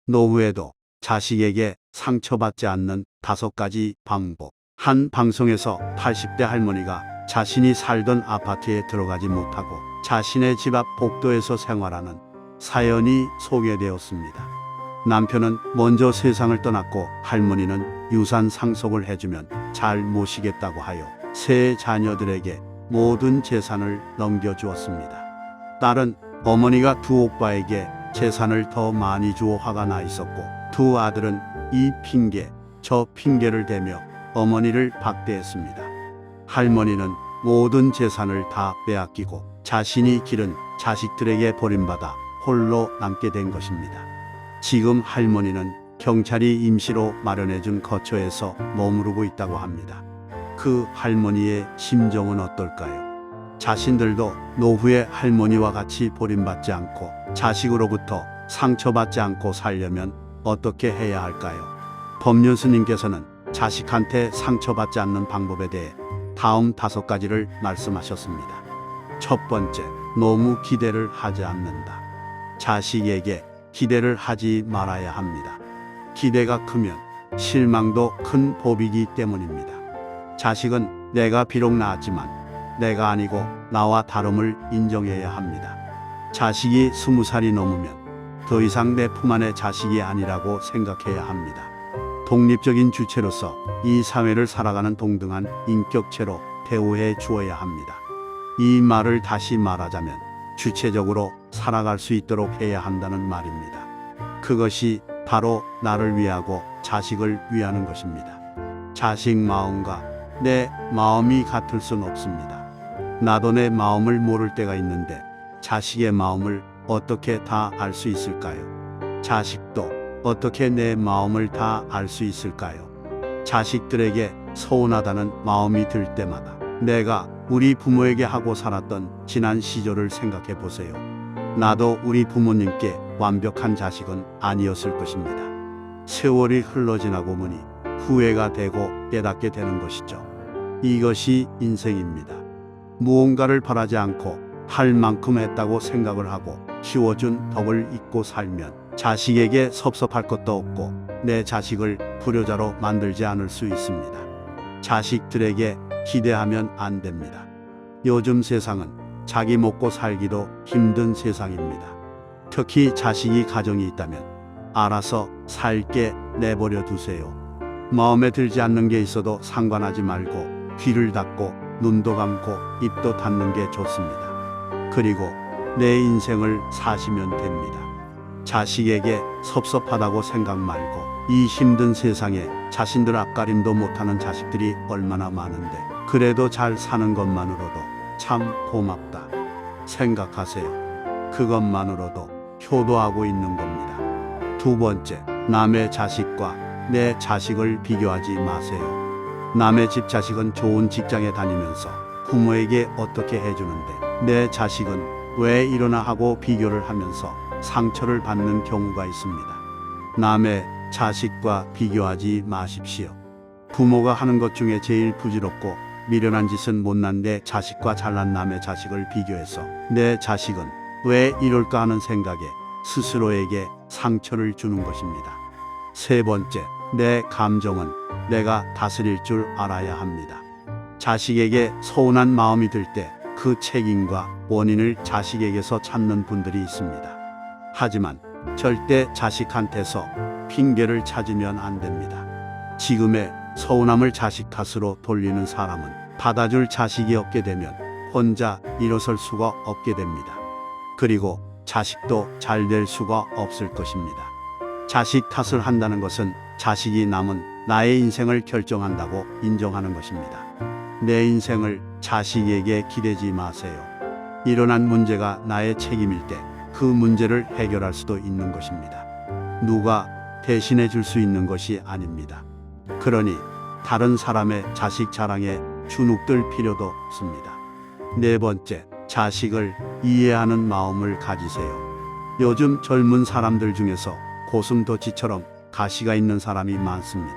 노후에도 자식에게 상처받지 않는 5가지 방법. 한 방송에서 80대 할머니가 자신이 살던 아파트에 들어가지 못하고 자신의 집 앞 복도에서 생활하는 사연이 소개되었습니다. 남편은 먼저 세상을 떠났고 할머니는 유산 상속을 해주면 잘 모시겠다고 하여 세 자녀들에게 모든 재산을 넘겨주었습니다. 딸은 어머니가 두 오빠에게 재산을 더 많이 주어 화가 나 있었고, 두 아들은 이 핑계 저 핑계를 대며 어머니를 박대했습니다. 할머니는 모든 재산을 다 빼앗기고 자신이 기른 자식들에게 버림받아 홀로 남게 된 것입니다. 지금 할머니는 경찰이 임시로 마련해준 거처에서 머무르고 있다고 합니다. 그 할머니의 심정은 어떨까요? 자신들도 노후에 할머니와 같이 버림받지 않고 자식으로부터 상처받지 않고 살려면 어떻게 해야 할까요? 법륜 스님께서는 자식한테 상처받지 않는 방법에 대해 다음 5가지를 말씀하셨습니다. 첫 번째, 너무 기대를 하지 않는다. 자식에게 기대를 하지 말아야 합니다. 기대가 크면 실망도 큰 법이기 때문입니다. 자식은 내가 비록 낳았지만 내가 아니고 나와 다름을 인정해야 합니다. 자식이 20살이 넘으면 더 이상 내 품 안의 자식이 아니라고 생각해야 합니다. 독립적인 주체로서 이 사회를 살아가는 동등한 인격체로 대우해 주어야 합니다. 이 말을 다시 말하자면 주체적으로 살아갈 수 있도록 해야 한다는 말입니다. 그것이 바로 나를 위하고 자식을 위하는 것입니다. 자식 마음과 내 마음이 같을 순 없습니다. 나도 내 마음을 모를 때가 있는데 자식의 마음을 어떻게 다 알 수 있을까요? 자식도 어떻게 내 마음을 다 알 수 있을까요? 자식들에게 서운하다는 마음이 들 때마다 내가 우리 부모에게 하고 살았던 지난 시절을 생각해 보세요. 나도 우리 부모님께 완벽한 자식은 아니었을 것입니다. 세월이 흘러지나고 보니 후회가 되고 깨닫게 되는 것이죠. 이것이 인생입니다. 무언가를 바라지 않고 할 만큼 했다고 생각을 하고 키워준 덕을 잊고 살면 자식에게 섭섭할 것도 없고 내 자식을 불효자로 만들지 않을 수 있습니다. 자식들에게 기대하면 안 됩니다. 요즘 세상은 자기 먹고 살기도 힘든 세상입니다. 특히 자식이 가정이 있다면 알아서 살게 내버려 두세요. 마음에 들지 않는 게 있어도 상관하지 말고 귀를 닫고 눈도 감고 입도 닫는 게 좋습니다. 그리고 내 인생을 사시면 됩니다. 자식에게 섭섭하다고 생각 말고 이 힘든 세상에 자신들 앞가림도 못하는 자식들이 얼마나 많은데 그래도 잘 사는 것만으로도 참 고맙다 생각하세요. 그것만으로도 효도하고 있는 겁니다. 두 번째, 남의 자식과 내 자식을 비교하지 마세요. 남의 집 자식은 좋은 직장에 다니면서 부모에게 어떻게 해주는데 내 자식은 왜 이러나 하고 비교를 하면서 상처를 받는 경우가 있습니다. 남의 자식과 비교하지 마십시오. 부모가 하는 것 중에 제일 부질없고 미련한 짓은 못난 내 자식과 잘난 남의 자식을 비교해서 내 자식은 왜 이럴까 하는 생각에 스스로에게 상처를 주는 것입니다. 세 번째, 내 감정은 내가 다스릴 줄 알아야 합니다. 자식에게 서운한 마음이 들 때 그 책임과 원인을 자식에게서 찾는 분들이 있습니다. 하지만 절대 자식한테서 핑계를 찾으면 안 됩니다. 지금의 서운함을 자식 탓으로 돌리는 사람은 받아줄 자식이 없게 되면 혼자 일어설 수가 없게 됩니다. 그리고 자식도 잘 될 수가 없을 것입니다. 자식 탓을 한다는 것은 자식이 남은 나의 인생을 결정한다고 인정하는 것입니다. 내 인생을 자식에게 기대지 마세요. 일어난 문제가 나의 책임일 때 그 문제를 해결할 수도 있는 것입니다. 누가 대신해 줄 수 있는 것이 아닙니다. 그러니 다른 사람의 자식 자랑에 주눅들 필요도 없습니다. 네 번째, 자식을 이해하는 마음을 가지세요. 요즘 젊은 사람들 중에서 고슴도치처럼 가시가 있는 사람이 많습니다.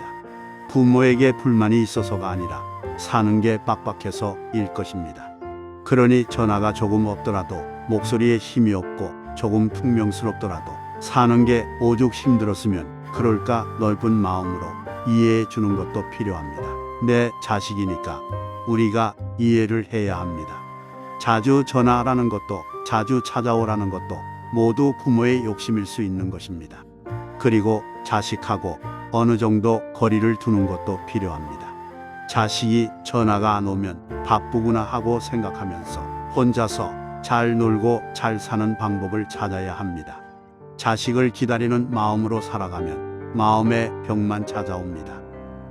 부모에게 불만이 있어서가 아니라 사는 게 빡빡해서일 것입니다. 그러니 전화가 조금 없더라도 목소리에 힘이 없고 조금 퉁명스럽더라도 사는 게 오죽 힘들었으면 그럴까 넓은 마음으로 이해해 주는 것도 필요합니다. 내 자식이니까 우리가 이해를 해야 합니다. 자주 전화하라는 것도 자주 찾아오라는 것도 모두 부모의 욕심일 수 있는 것입니다. 그리고 자식하고 어느 정도 거리를 두는 것도 필요합니다. 자식이 전화가 안 오면 바쁘구나 하고 생각하면서 혼자서 잘 놀고 잘 사는 방법을 찾아야 합니다. 자식을 기다리는 마음으로 살아가면 마음의 병만 찾아옵니다.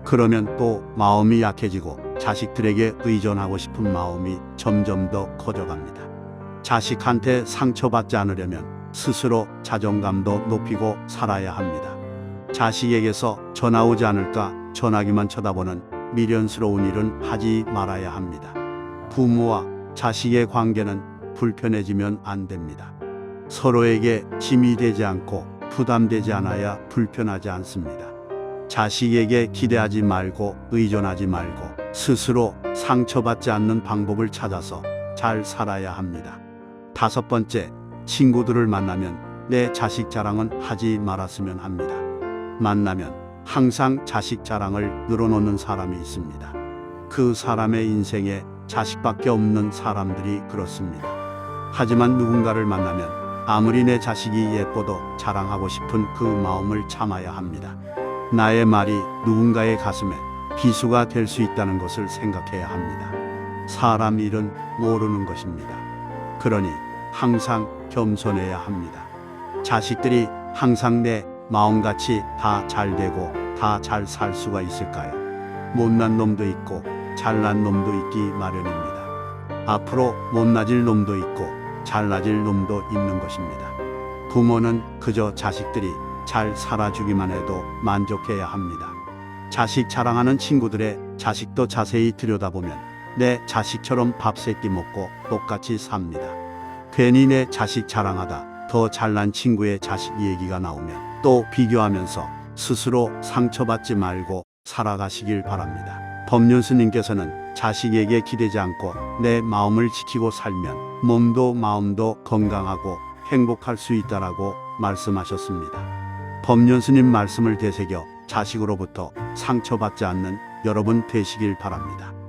그러면 또 마음이 약해지고 자식들에게 의존하고 싶은 마음이 점점 더 커져갑니다. 자식한테 상처받지 않으려면 스스로 자존감도 높이고 살아야 합니다. 자식에게서 전화 오지 않을까 전화기만 쳐다보는 미련스러운 일은 하지 말아야 합니다. 부모와 자식의 관계는 불편해지면 안 됩니다. 서로에게 짐이 되지 않고 부담되지 않아야 불편하지 않습니다. 자식에게 기대하지 말고 의존하지 말고 스스로 상처받지 않는 방법을 찾아서 잘 살아야 합니다. 5번째, 친구들을 만나면 내 자식 자랑은 하지 말았으면 합니다. 만나면 항상 자식 자랑을 늘어놓는 사람이 있습니다. 그 사람의 인생에 자식밖에 없는 사람들이 그렇습니다. 하지만 누군가를 만나면 아무리 내 자식이 예뻐도 자랑하고 싶은 그 마음을 참아야 합니다. 나의 말이 누군가의 가슴에 비수가 될 수 있다는 것을 생각해야 합니다. 사람 일은 모르는 것입니다. 그러니 항상 겸손해야 합니다. 자식들이 항상 내 마음같이 다 잘 되고 다 잘 살 수가 있을까요? 못난 놈도 있고 잘난 놈도 있기 마련입니다. 앞으로 못나질 놈도 있고 잘나질 놈도 있는 것입니다. 부모는 그저 자식들이 잘 살아주기만 해도 만족해야 합니다. 자식 자랑하는 친구들의 자식도 자세히 들여다보면 내 자식처럼 밥 세끼 먹고 똑같이 삽니다. 괜히 내 자식 자랑하다 더 잘난 친구의 자식 얘기가 나오면 또 비교하면서 스스로 상처받지 말고 살아가시길 바랍니다. 법륜스님께서는 자식에게 기대지 않고 내 마음을 지키고 살면 몸도 마음도 건강하고 행복할 수 있다라고 말씀하셨습니다. 법륜스님 말씀을 되새겨 자식으로부터 상처받지 않는 여러분 되시길 바랍니다.